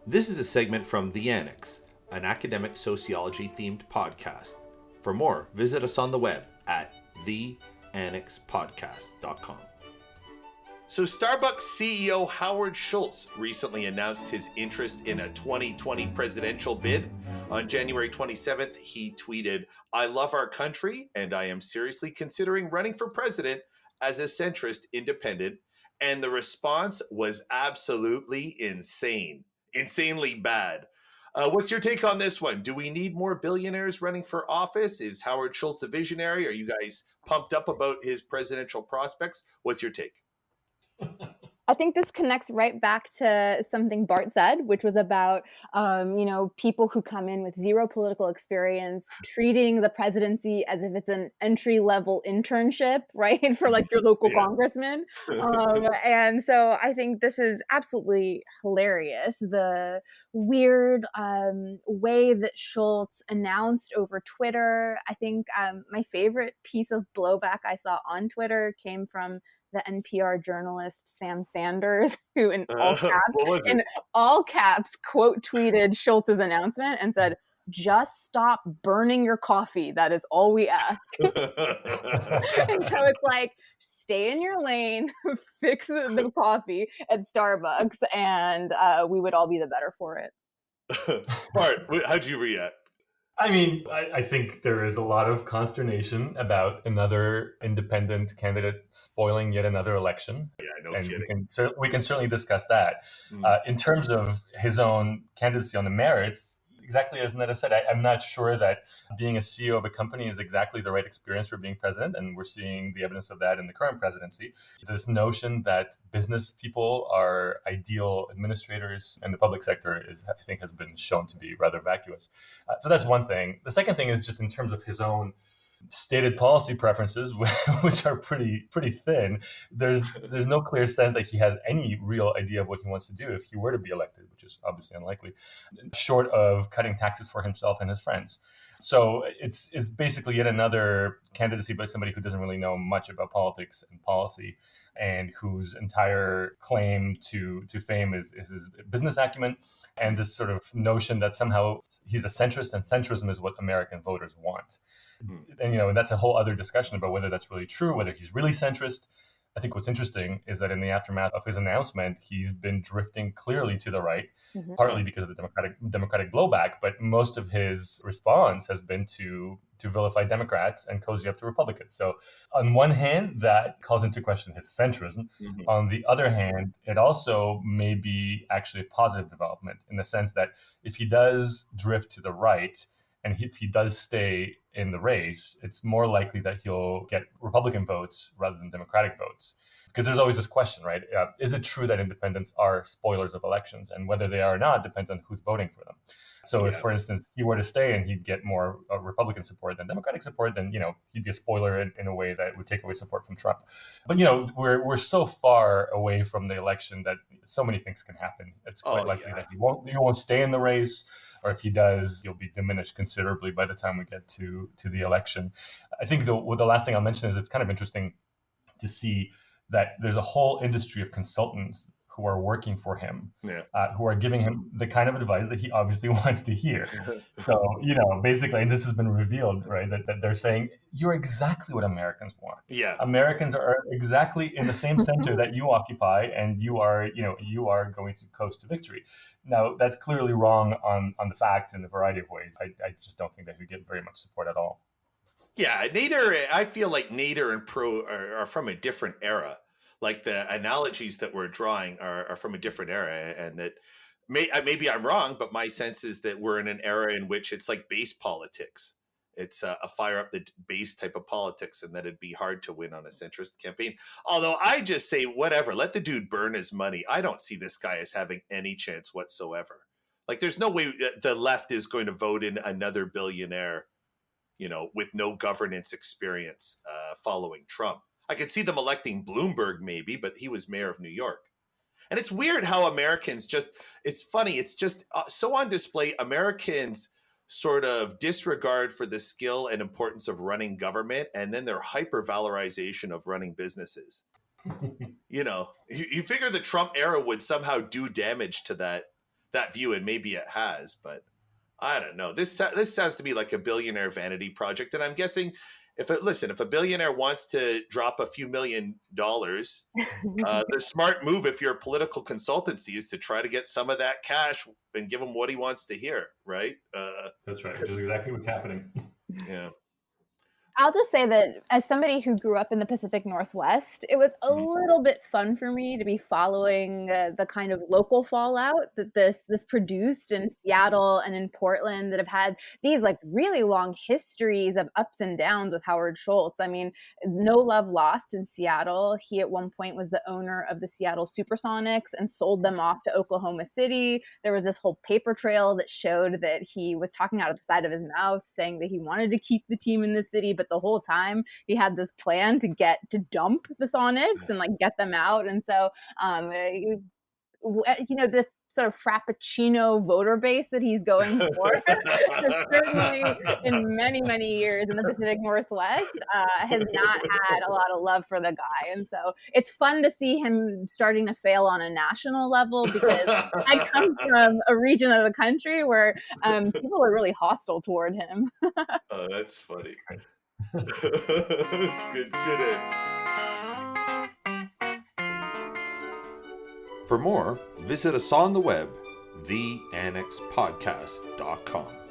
This is a segment from The Annex, an academic sociology-themed podcast. For more, visit us on the web at theannexpodcast.com. So Starbucks CEO Howard Schultz recently announced his interest in a 2020 presidential bid. On January 27th, he tweeted, "I love our country and I am seriously considering running for president as a centrist independent." And the response was absolutely insane. Insanely bad. What's your take on this one? Do we need more billionaires running for office? Is Howard Schultz a visionary? Are you guys pumped up about his presidential prospects? What's your take? I think this connects right back to something Bart said, which was about, people who come in with zero political experience, treating the presidency as if it's an entry-level internship, right, for like your local congressman. And so I think this is absolutely hilarious. The weird way that Schultz announced over Twitter. I think my favorite piece of blowback I saw on Twitter came from the NPR journalist Sam Sanders, who in all caps quote tweeted Schultz's announcement and said, "Just stop burning your coffee. That is all we ask." And so it's like, stay in your lane, fix the coffee at Starbucks, and we would all be the better for it. Bart, how'd you react? I mean, I think there is a lot of consternation about another independent candidate spoiling yet another election. Yeah, no and kidding. we can certainly discuss that. In terms of his own candidacy on the merits, exactly as Netta said, I'm not sure that being a CEO of a company is exactly the right experience for being president. And we're seeing the evidence of that in the current presidency. This notion that business people are ideal administrators in the public sector is, I think, has been shown to be rather vacuous. So that's one thing. The second thing is just in terms of his own stated policy preferences, which are pretty thin. There's no clear sense that he has any real idea of what he wants to do if he were to be elected, which is obviously unlikely, short of cutting taxes for himself and his friends. So it's basically yet another candidacy by somebody who doesn't really know much about politics and policy, and whose entire claim to fame is his business acumen and this sort of notion that somehow he's a centrist and centrism is what American voters want. And that's a whole other discussion about whether that's really true, whether he's really centrist. I think what's interesting is that in the aftermath of his announcement, he's been drifting clearly to the right, partly because of the Democratic blowback, but most of his response has been to vilify Democrats and cozy up to Republicans. So on one hand, that calls into question his centrism. On the other hand, it also may be actually a positive development in the sense that if he does drift to the right, and if he does stay in the race, it's more likely that he'll get Republican votes rather than Democratic votes. Because there's always this question, right? Is it true that independents are spoilers of elections? And whether they are or not depends on who's voting for them. So if, for instance, he were to stay and he'd get more Republican support than Democratic support, then, he'd be a spoiler in a way that would take away support from Trump. But, we're so far away from the election that so many things can happen. It's quite likely that he won't stay in the race. Or if he does, he'll be diminished considerably by the time we get to the election. I think the last thing I'll mention is it's kind of interesting to see that there's a whole industry of consultants who are working for him, who are giving him the kind of advice that he obviously wants to hear. So, basically, and this has been revealed, right, that they're saying, you're exactly what Americans want. Yeah. Americans are exactly in the same center that you occupy, and you are going to coast to victory. Now, that's clearly wrong on the facts in a variety of ways. I just don't think that he get very much support at all. Yeah, Nader, I feel like Nader and Pro are from a different era. Like the analogies that we're drawing are from a different era, and that maybe I'm wrong, but my sense is that we're in an era in which it's like base politics. It's a fire up the base type of politics, and that it'd be hard to win on a centrist campaign. Although I just say, whatever, let the dude burn his money. I don't see this guy as having any chance whatsoever. Like, there's no way the left is going to vote in another billionaire, with no governance experience following Trump. I could see them electing Bloomberg maybe, but he was mayor of New York. And it's weird how Americans it's funny, it's just so on display. Americans sort of disregard for the skill and importance of running government, and then their hyper-valorization of running businesses. You figure the Trump era would somehow do damage to that that view, and maybe it has, but I don't know. This sounds to me like a billionaire vanity project, and I'm guessing if a billionaire wants to drop a few $1 million, the smart move, if you're a political consultancy, is to try to get some of that cash and give him what he wants to hear, right? That's right, which is exactly what's happening. Yeah. I'll just say that as somebody who grew up in the Pacific Northwest, it was a little bit fun for me to be following the kind of local fallout that this produced in Seattle and in Portland, that have had these like really long histories of ups and downs with Howard Schultz. I mean, no love lost in Seattle. He at one point was the owner of the Seattle Supersonics and sold them off to Oklahoma City. There was this whole paper trail that showed that he was talking out of the side of his mouth, saying that he wanted to keep the team in the city, but the whole time he had this plan to dump the Sonics and like get them out. And so, the sort of frappuccino voter base that he's going for certainly in many, many years in the Pacific Northwest has not had a lot of love for the guy. And so it's fun to see him starting to fail on a national level, because I come from a region of the country where people are really hostile toward him. Oh, that's funny. That's good. Good end. For more, visit us on the web, theannexpodcast.com.